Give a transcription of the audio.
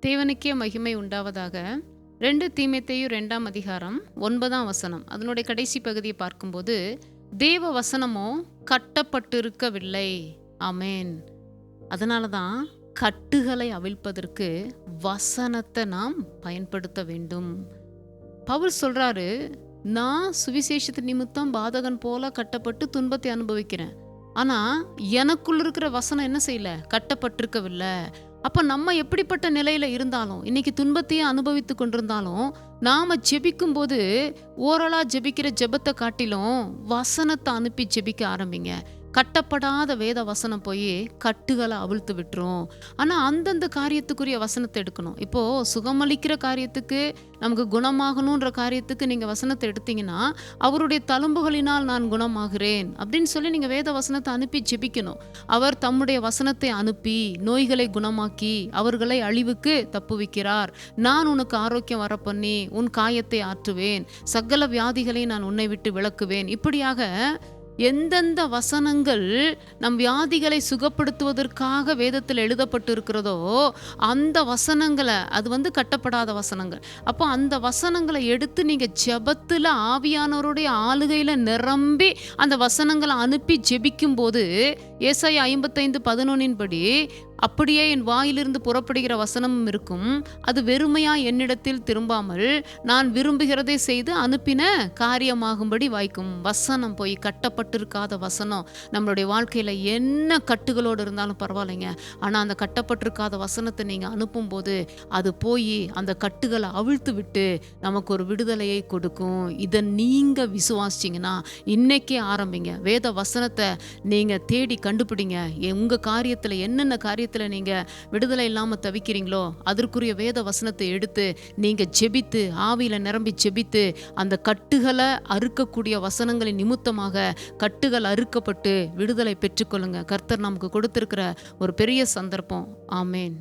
தேவனுக்கே மகிமை உண்டாவதாக. 2 தீமோத்தேயு 2ஆம் அதிகாரம் 9ஆம் வசனம், அதனுடைய கடைசி பகுதியை பார்க்கும்போது, தேவ வசனமோ கட்டப்பட்டிருக்கவில்லை. ஆமென். அதனால தான் கட்டுகளை அவிழ்ப்பதற்கு வசனத்தை நாம் பயன்படுத்த வேண்டும். பவுல் சொல்றாரு, நான் சுவிசேஷத்து நிமித்தம் பாதகன் போல கட்டப்பட்டு துன்பத்தை அனுபவிக்கிறேன். ஆனா எனக்குள்ள இருக்கிற வசனம் என்ன செய்யல? கட்டப்பட்டிருக்கவில்லை. அப்ப நம்ம எப்படிப்பட்ட நிலையில இருந்தாலும், இன்னைக்கு துன்பத்தையே அனுபவித்து கொண்டிருந்தாலும், நாம ஜெபிக்கும் போது ஓரளா ஜெபிக்கிற ஜெபத்தை காட்டிலும் வசனத்தை அனுப்பி ஜெபிக்க ஆரம்பிங்க. கட்டப்படாத வேத வசனம் போய் கட்டுகளை அவிழ்த்து விட்டுரும். ஆனா அந்தந்த காரியத்துக்குரிய வசனத்தை எடுக்கணும். இப்போ சுகமளிக்கிற காரியத்துக்கு, நமக்கு குணமாகணுன்ற காரியத்துக்கு நீங்க வசனத்தை எடுத்தீங்கன்னா, அவருடைய தழும்புகளினால் நான் குணமாகிறேன் அப்படின்னு சொல்லி நீங்க வேத வசனத்தை அனுப்பி ஜெபிக்கணும். அவர் தம்முடைய வசனத்தை அனுப்பி நோய்களை குணமாக்கி அவர்களை அழிவுக்கு தப்புவிக்கிறார். நான் உனக்கு ஆரோக்கியம் வரப்பண்ணி உன் காயத்தை ஆற்றுவேன், சகல வியாதிகளை நான் உன்னை விட்டு விலக்குவேன். இப்படியாக எந்தெந்த வசனங்கள் நம் வியாதிகளை சுகப்படுத்துவதற்காக வேதத்தில் எழுதப்பட்டு இருக்கிறதோ அந்த வசனங்களை, அது கட்டப்படாத வசனங்கள். அப்போ அந்த வசனங்களை எடுத்து நீங்க ஜெபத்துல ஆவியானவருடைய ஆளுகையில நிரம்பி அந்த வசனங்களை அனுப்பி ஜெபிக்கும் போது, ஏசாயா 55:11 படி, அப்படியே என் வாயிலிருந்து புறப்படுகிற வசனமும் இருக்கும், அது வெறுமையா என்னிடத்தில் திரும்பாமல் நான் விரும்புகிறதை செய்து அனுப்பின காரியமாகும்படி வாய்க்கும். வசனம் போய் கட்டப்பட்டிருக்காத வசனம் நம்மளுடைய வாழ்க்கையில என்ன கட்டுகளோடு இருந்தாலும் பரவாயில்லைங்க, ஆனா அந்த கட்டப்பட்டிருக்காத வசனத்தை நீங்க அனுப்பும் போது அது போய் அந்த கட்டுகளை அவிழ்த்து விட்டு நமக்கு ஒரு விடுதலையை கொடுக்கும். இதை நீங்க விசுவாசிச்சிங்கன்னா இன்னைக்கே ஆரம்பிங்க. வேத வசனத்தை நீங்க தேடி கண்டுபிடிங்க. உங்க காரியத்துல என்னென்ன காரியத்துல நீங்க விடுதலை இல்லாம தவிக்கிறீங்களோ அதற்குரிய வேத வசனத்தை எடுத்து நீங்க ஜெபித்து, ஆவியில நிரம்பி ஜெபித்து, அந்த கட்டுகளை அறுக்கக்கூடிய வசனங்களின் நிமித்தமாக கட்டுகள் அறுக்கப்பட்டு விடுதலை பெற்றுக்கொள்ளுங்க. கர்த்தர் நமக்கு கொடுத்திருக்கிற ஒரு பெரிய சந்தர்ப்பம். ஆமேன்.